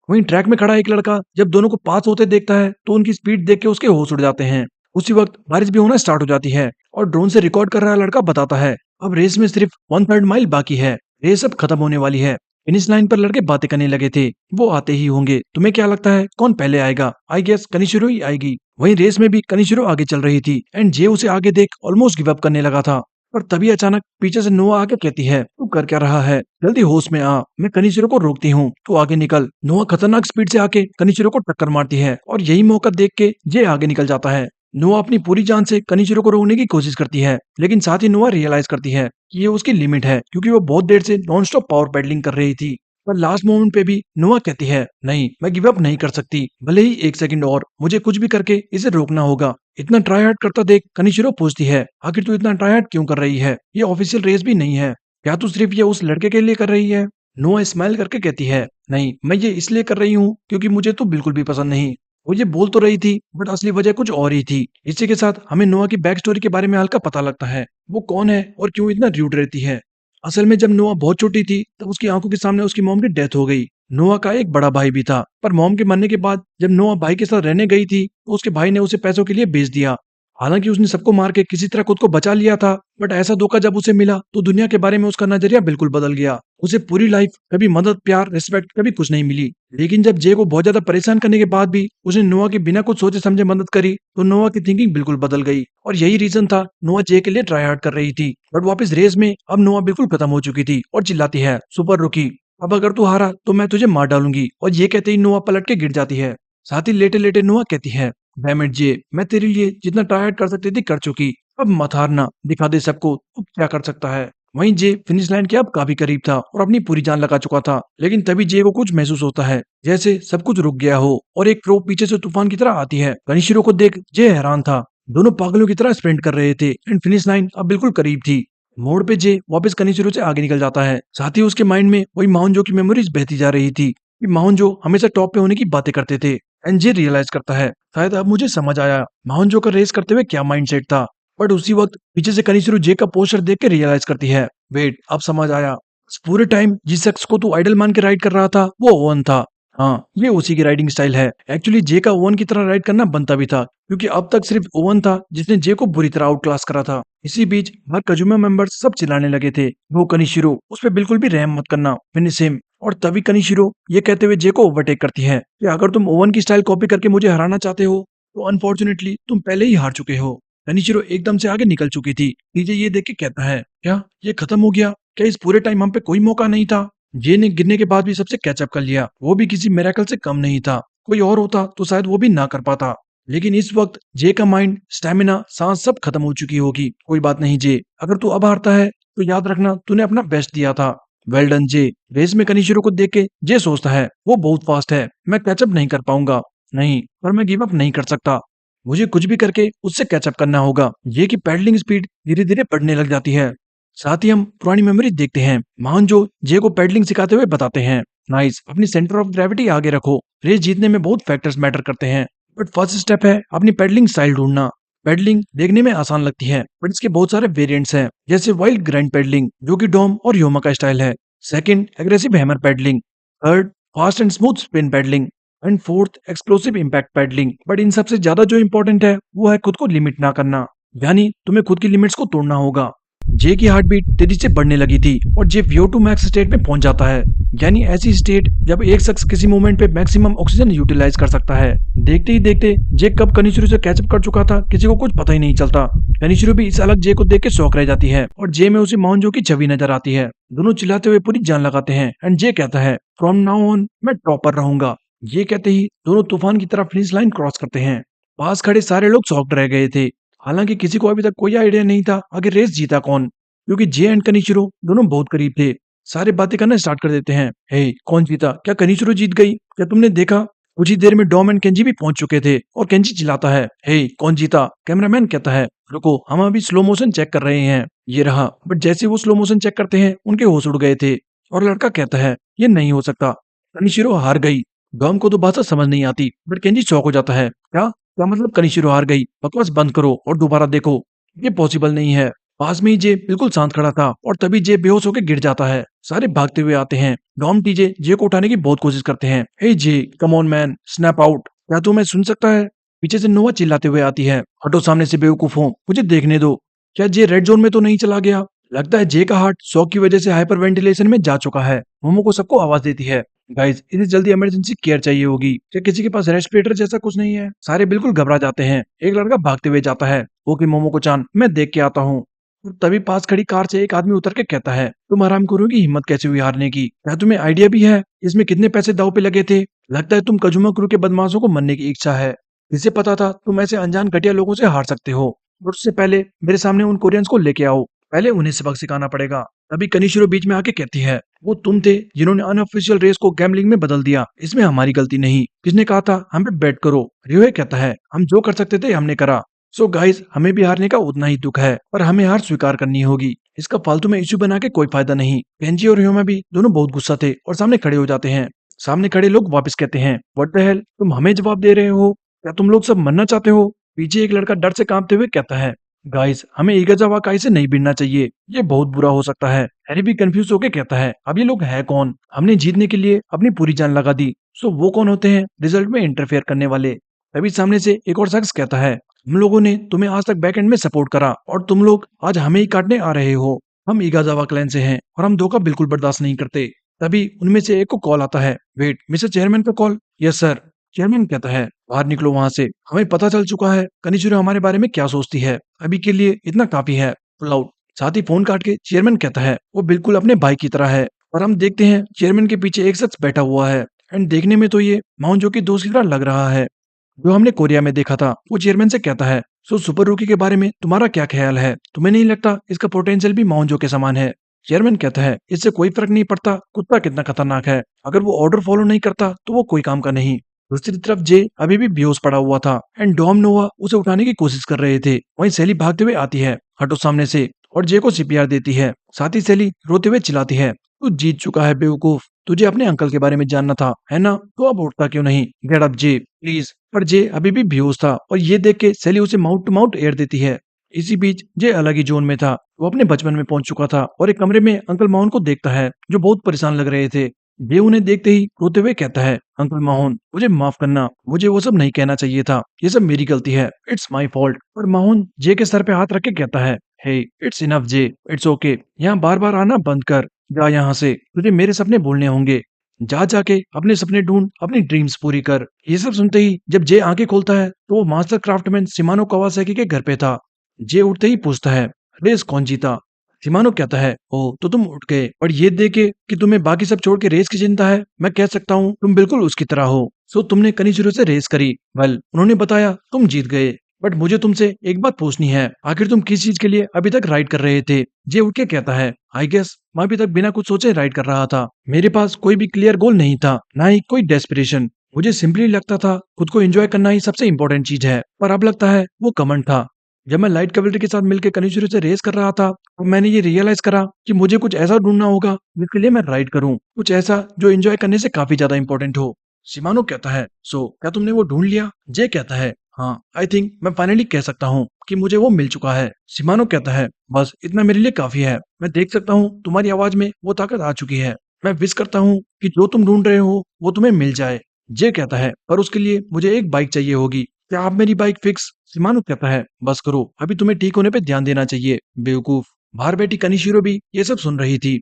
वहीं ट्रैक में खड़ा एक लड़का जब दोनों को पास होते देखता है तो उनकी स्पीड देख के उसके होश उड़ जाते हैं। उसी वक्त बारिश भी होना स्टार्ट हो जाती है और ड्रोन से रिकॉर्ड कर रहा लड़का बताता है, अब रेस में सिर्फ 1/3 माइल बाकी है। रेस अब खत्म होने वाली है। फिनिश लाइन पर लड़के बातें करने लगे थे, वो आते ही होंगे। तुम्हें क्या लगता है कौन पहले आएगा? आई गेस कनिशिरो ही आएगी। वहीं रेस में भी कनिशिरो आगे चल रही थी एंड जे उसे आगे देख ऑलमोस्ट गिव अप करने लगा था। पर तभी अचानक पीछे से नोआ आके कहती है, तू कर क्या रहा है? जल्दी होश में आ, मैं कनिशिरो को रोकती हूँ, तू आगे निकल। नोआ खतरनाक स्पीड से आके कनिशिरो को टक्कर मारती है और यही मौका देख के जे आगे निकल जाता है। नोआ अपनी पूरी जान से कनिशिरो को रोकने की कोशिश करती है, लेकिन साथ ही नोआ रियलाइज करती है कि ये उसकी लिमिट है, क्योंकि वो बहुत देर से नॉन स्टॉप पावर पेडलिंग कर रही थी। पर लास्ट मोमेंट पे भी नोआ कहती है, नहीं, मैं गिव अप नहीं कर सकती, भले ही 1 सेकंड और, मुझे कुछ भी करके इसे रोकना होगा। इतना ट्राई हार्ड करता देख कनिशिरो पूछती है, आखिर तू इतना ट्राई हार्ड क्यों कर रही है? ये ऑफिशियल रेस भी नहीं है, क्या तू सिर्फ ये उस लड़के के लिए कर रही है? नोआ स्माइल करके कहती है, नहीं, मैं ये इसलिए कर रही हूँ क्योंकि मुझे तो बिल्कुल भी पसंद नहीं। वो ये बोल तो रही थी बट असली वजह कुछ और ही थी। इसी के साथ हमें नोआ की बैक स्टोरी के बारे में हल्का पता लगता है, वो कौन है और क्यों इतना र्यूड रहती है। असल में जब नोआ बहुत छोटी थी तब उसकी आंखों के सामने उसकी मॉम की डेथ हो गई। नोआ का एक बड़ा भाई भी था, पर मॉम के मरने के बाद जब नोआ भाई के साथ रहने गई थी तो उसके भाई ने उसे पैसों के लिए बेच दिया। हालांकि उसने सबको मार के किसी तरह खुद को बचा लिया था, बट ऐसा धोखा जब उसे मिला तो दुनिया के बारे में उसका नजरिया बिल्कुल बदल गया। उसे पूरी लाइफ कभी मदद, प्यार, रिस्पेक्ट कभी कुछ नहीं मिली। लेकिन जब जे को बहुत ज्यादा परेशान करने के बाद भी उसने नोआ की बिना कुछ सोचे समझे मदद करी तो नोआ की थिंकिंग बिल्कुल बदल गई। और यही रीजन था नोआ जे के लिए ट्राई हार्ड कर रही थी। बट वापस रेस में अब नोआ बिल्कुल खत्म हो चुकी थी और चिल्लाती है, सुपर रुकी, अब अगर तू हारा तो मैं तुझे मार डालूंगी। और ये कहते ही नोआ पलट के गिर जाती है। साथ ही लेटे लेटे नोआ कहती है, डैम इट जे, मैं तेरे लिए जितना ट्राई हार्ड कर सकती थी कर चुकी, अब मत हारना, दिखा दे सबको तू क्या कर सकता है। वहीं जे फिनिश लाइन के अब काफी करीब था और अपनी पूरी जान लगा चुका था। लेकिन तभी जे को कुछ महसूस होता है, जैसे सब कुछ रुक गया हो और एक क्रो पीछे से तूफान की तरह आती है। कनिशिरो को देख जे हैरान था। दोनों पागलों की तरह स्प्रिंट कर रहे थे एंड फिनिश लाइन अब बिल्कुल करीब थी। मोड़ पे जे वापस कनिशिरो से आगे निकल जाता है। साथ ही उसके माइंड में वही माउंजो की मेमोरीज बहती जा रही थी कि माउंजो हमेशा टॉप पे होने की बातें करते थे। एंड जे रियलाइज करता है, शायद अब मुझे समझ आया माउंजो का रेस करते हुए क्या माइंडसेट था। बट उसी वक्त पीछे से कनिशिरो जे का पोस्टर देख के रियलाइज करती है, वेट, अब समझ आया, इस पूरे टाइम जिस शख्स को तू आइडल मान के राइड कर रहा था वो ओवन था। हाँ, ये उसी की राइडिंग स्टाइल है। एक्चुअली जे का ओवन की तरह राइड करना बनता भी था, क्योंकि अब तक सिर्फ ओवन था जिसने जे को बुरी तरह आउट क्लास करा था। इसी बीच बाहर कजुमा मेंबर्स सब चिल्लाने लगे थे, वो कनिशिरो, उस पर बिल्कुल भी रहम मत करना, फिनिश हिम। और तभी कनिशिरो ये कहते हुए जे को ओवरटेक करती है कि अगर तुम ओवन की स्टाइल कॉपी करके मुझे हराना चाहते हो तो अनफॉर्चुनेटली तुम पहले ही हार चुके हो। कनिशिरो एकदम से आगे निकल चुकी थी। डीजे ये देख के कहता है, क्या ये खत्म हो गया? क्या इस पूरे टाइम हम पे कोई मौका नहीं था? जे ने गिरने के बाद भी सबसे कैचअप कर लिया, वो भी किसी मिरेकल से कम नहीं था। कोई और होता तो शायद वो भी ना कर पाता। लेकिन इस वक्त जे का माइंड, स्टेमिना, सांस सब खत्म हो चुकी होगी। कोई बात नहीं जे, अगर तू अब हारता है तो याद रखना तूने अपना बेस्ट दिया था। वेल डन जे। रेस में कनिशिरो को देख के जे सोचता है, वो बहुत फास्ट है, मैं कैचअप नहीं कर पाऊंगा। नहीं, पर मैं गिव अप नहीं कर सकता, मुझे कुछ भी करके उससे कैचअप करना होगा। ये कि पैडलिंग स्पीड धीरे धीरे बढ़ने लग जाती है। साथ ही हम पुरानी मेमोरी देखते हैं। महान जो जे को पैडलिंग सिखाते हुए बताते हैं, नाइस, अपनी सेंटर ऑफ ग्रेविटी आगे रखो, रेस जीतने में बहुत फैक्टर्स मैटर करते हैं, बट फर्स्ट स्टेप है अपनी पैडलिंग स्टाइल ढूंढना। पैडलिंग देखने में आसान लगती है बट इसके बहुत सारे वेरिएंट्स हैं, जैसे वाइल्ड ग्राइंड पैडलिंग जो कि डॉम और योमा का स्टाइल है। Second, aggressive hammer paddling. Third, fast and smooth spin paddling. And fourth explosive impact paddling. But इन सबसे ज्यादा जो इंपॉर्टेंट है वो है खुद को लिमिट ना करना, यानी तुम्हें खुद की लिमिट्स को तोड़ना होगा। जे की हार्ट बीट तेजी से बढ़ने लगी थी और जे VO2 मैक्स स्टेट में पहुंच जाता है, यानी ऐसी स्टेट जब एक शख्स किसी मोमेंट पे मैक्सिमम ऑक्सीजन यूटिलाइज कर सकता है। देखते ही देखते जे कब कनिशिरो से कैचअप कर चुका था किसी को कुछ पता ही नहीं चलता। कनिशिरो भी इस अलग जे को देख के शौक रह जाती है और जे में उसे मोहनजो की छवि नजर आती है। दोनों चिल्लाते हुए पूरी जान लगाते हैं एंड जे कहता है फ्रॉम नाउ ऑन मैं टॉपर रहूंगा। ये कहते ही दोनों तूफान की तरफ फिनिश लाइन क्रॉस करते हैं। पास खड़े सारे लोग शॉक्ड रह गए थे, हालांकि किसी को अभी तक कोई आइडिया नहीं था आगे रेस जीता कौन, क्योंकि जे एंड कनिशिरो दोनों बहुत करीब थे। सारे बातें करना स्टार्ट कर देते हैं। हे कौन जीता, क्या कनिशिरो जीत गई, क्या तुमने देखा? कुछ ही देर में डॉम एंड केंजी भी पहुंच चुके थे और केंजी चिल्लाता है हे कौन जीता। कैमरामैन कहता है रुको हम अभी स्लो मोशन चेक कर रहे हैं। ये रहा। बट जैसे वो स्लो मोशन चेक करते हैं उनके होश उड़ गए थे और लड़का कहता है ये नहीं हो सकता, कनिशिरो हार गई। डॉम को तो भाषा समझ नहीं आती बट केंजी शॉक हो जाता है। क्या क्या मतलब कनिशिरो हार गई? बकवास बंद करो और दोबारा देखो, ये पॉसिबल नहीं है। पास में ही जे बिल्कुल शांत खड़ा था और तभी जे बेहोश होकर गिर जाता है। सारे भागते हुए आते हैं। डॉम टीजे जे को उठाने की बहुत कोशिश करते हैं। Hey J come on man snap out, क्या तू मैं सुन सकता है? पीछे से नोवा चिल्लाते हुए आती है हटो सामने से बेवकूफों, मुझे देखने दो। क्या जे रेड जोन में तो नहीं चला गया? लगता है जे का हार्ट शॉक की वजह से हाइपर वेंटिलेशन में जा चुका है। मोमो को सबको आवाज देती है गाइस इसे जल्दी इमरजेंसी केयर चाहिए होगी, क्या किसी के पास रेस्पिरेटर जैसा कुछ नहीं है? सारे बिल्कुल घबरा जाते हैं। एक लड़का भागते हुए जाता है ओके मोमो को चान मैं देख के आता हूँ। और तभी पास खड़ी कार से एक आदमी उतर के कहता है तुम आराम करो की हिम्मत कैसे हुई हारने की? क्या तुम्हें आइडिया भी है इसमें कितने पैसे दाव पे लगे थे? लगता है तुम कजुमा क्रू के बदमाशों को मरने की इच्छा है। इसे पता था तुम ऐसे अनजान घटिया लोगों से हार सकते हो, और उससे पहले मेरे सामने उन कोरियंस को लेके आओ, पहले उन्हें सबक सिखाना पड़ेगा। तभी कनिशिरो बीच में आके कहती है वो तुम थे जिन्होंने अनऑफिशियल रेस को गैम्बलिंग में बदल दिया, इसमें हमारी गलती नहीं, किसने कहा था हम पे बेट करो? रियोहे कहता है हम जो कर सकते थे हमने करा। सो गाइस हमें भी हारने का उतना ही दुख है और हमें हार स्वीकार करनी होगी, इसका फालतू में इश्यू बना के कोई फायदा नहीं। केंजी और ह्योमा भी दोनों बहुत गुस्सा थे और सामने खड़े हो जाते हैं। सामने खड़े लोग वापस कहते हैं व्हाट द हेल, तुम हमें जवाब दे रहे हो? क्या तुम लोग सब मरना चाहते हो? पीछे एक लड़का डर से कांपते हुए कहता है गाइस हमें इगाजावा काई से नहीं भिड़ना चाहिए, ये बहुत बुरा हो सकता है। हैरी भी कंफ्यूज होकर कहता है अब ये लोग है कौन? हमने जीतने के लिए अपनी पूरी जान लगा दी, सो वो कौन होते हैं रिजल्ट में इंटरफेयर करने वाले? तभी सामने से एक और शख्स कहता है हम लोगों ने तुम्हें आज तक बैक एंड में सपोर्ट करा और तुम लोग आज हमें ही काटने आ रहे हो। हम इगाजावा क्लैन से हैं और हम धोखा बिल्कुल बर्दाश्त नहीं करते। तभी उनमें से एक को कॉल आता है वेट मिस्टर चेयरमैन का कॉल? Yes sir. चेयरमैन कहता है बाहर निकलो वहां से, हमें पता चल चुका है कनिचिरो हमारे बारे में क्या सोचती है, अभी के लिए इतना काफी है, पुल आउट। साथ ही फोन काट के चेयरमैन कहता है वो बिल्कुल अपने भाई की तरह है। और हम देखते हैं चेयरमैन के पीछे एक शख्स बैठा हुआ है एंड देखने में तो ये माउंजो की दोस्त की तरह लग रहा है जो हमने कोरिया में देखा था। वो चेयरमैन से कहता है सो सुपर रूकी के बारे में तुम्हारा क्या ख्याल है? तुम्हें नहीं लगता इसका पोटेंशियल भी माउंजो के समान है? चेयरमैन कहता है इससे कोई फर्क नहीं पड़ता कुत्ता कितना खतरनाक है, अगर वो ऑर्डर फॉलो नहीं करता तो वो कोई काम का नहीं। दूसरी तरफ जे अभी भी बेहोश पड़ा हुआ था एंड डॉम नोवा उसे उठाने की कोशिश कर रहे थे। वहीं सेली भागते हुए आती है हटो सामने से और जे को सीपीआर देती है। साथ ही सेली रोते हुए चिल्लाती है तू जीत चुका है बेवकूफ, तुझे अपने अंकल के बारे में जानना था है ना, तो अब उठता क्यों नहीं? Get up J please. पर जे अभी भी बेहोश था और ये देख के सेली उसे माउंट टू माउंट एयर देती है। इसी बीच जे अलग ही जोन में था, वो अपने बचपन में पहुंच चुका था और एक कमरे में अंकल माउन को देखता है जो बहुत परेशान लग रहे थे। जे उन्हें देखते ही रोते हुए कहता है अंकल माहौन मुझे माफ करना, मुझे वो सब नहीं कहना चाहिए था, ये सब मेरी गलती है, इट्स माई फॉल्ट। और माहौन जे के सर पे हाथ रख के कहता है hey it's enough J, it's okay, यहाँ बार बार आना बंद कर, जा यहाँ से, तुझे मेरे सपने भूलने होंगे, जा जाके अपने सपने ढूंढ, अपनी ड्रीम्स पूरी कर। ये सब सुनते ही जब जे आंखें खोलता है तो वो मास्टर क्राफ्टमैन शिमानो कावासाकी के घर पे था। जे उठते ही पूछता है रेस कौन जीता? शिमानो कहता है ओ तो तुम उठ गए, और ये देखे कि तुम्हें बाकी सब छोड़ के रेस की चिंता है, मैं कह सकता हूँ तुम बिल्कुल उसकी तरह हो। सो तुमने कनिचिरो से रेस करी, वेल उन्होंने बताया तुम जीत गए, बट मुझे तुमसे एक बात पूछनी है, आखिर तुम किस चीज के लिए अभी तक राइड कर रहे थे? जे उठ के कहता है आई गेस मैं अभी तक बिना कुछ सोचे राइड कर रहा था, मेरे पास कोई भी क्लियर गोल नहीं था, ना ही कोई डेस्पिरेशन, मुझे सिंपली लगता था खुद को एंजॉय करना ही सबसे इंपॉर्टेंट चीज है। पर अब लगता है वो कमेंट था। जब मैं लाइट कैवल्री के साथ मिलकर कनिचिरो से रेस कर रहा था तो मैंने ये रियलाइज करा कि मुझे कुछ ऐसा ढूंढना होगा जिसके लिए मैं राइड करूं, कुछ ऐसा जो एंजॉय करने से काफी ज्यादा इंपॉर्टेंट हो। शिमानो कहता है सो क्या तुमने वो ढूंढ लिया? जे कहता है हाँ आई थिंक मैं फाइनली कह सकता हूँ कि मुझे वो मिल चुका है। शिमानो कहता है बस इतना मेरे लिए काफी है, मैं देख सकता हूँ तुम्हारी आवाज में वो ताकत आ चुकी है, मैं विश करता हूँ कि जो तुम ढूंढ रहे हो वो तुम्हें मिल जाए। जे कहता है, पर उसके लिए मुझे एक बाइक चाहिए होगी। क्या आप मेरी बाइक फिक्स? सिमानू कहता है, बस करो, अभी तुम्हें ठीक होने पे ध्यान देना चाहिए, बेवकूफ। बाहर बैठी कनिशीरो भी ये सब सुन रही थी।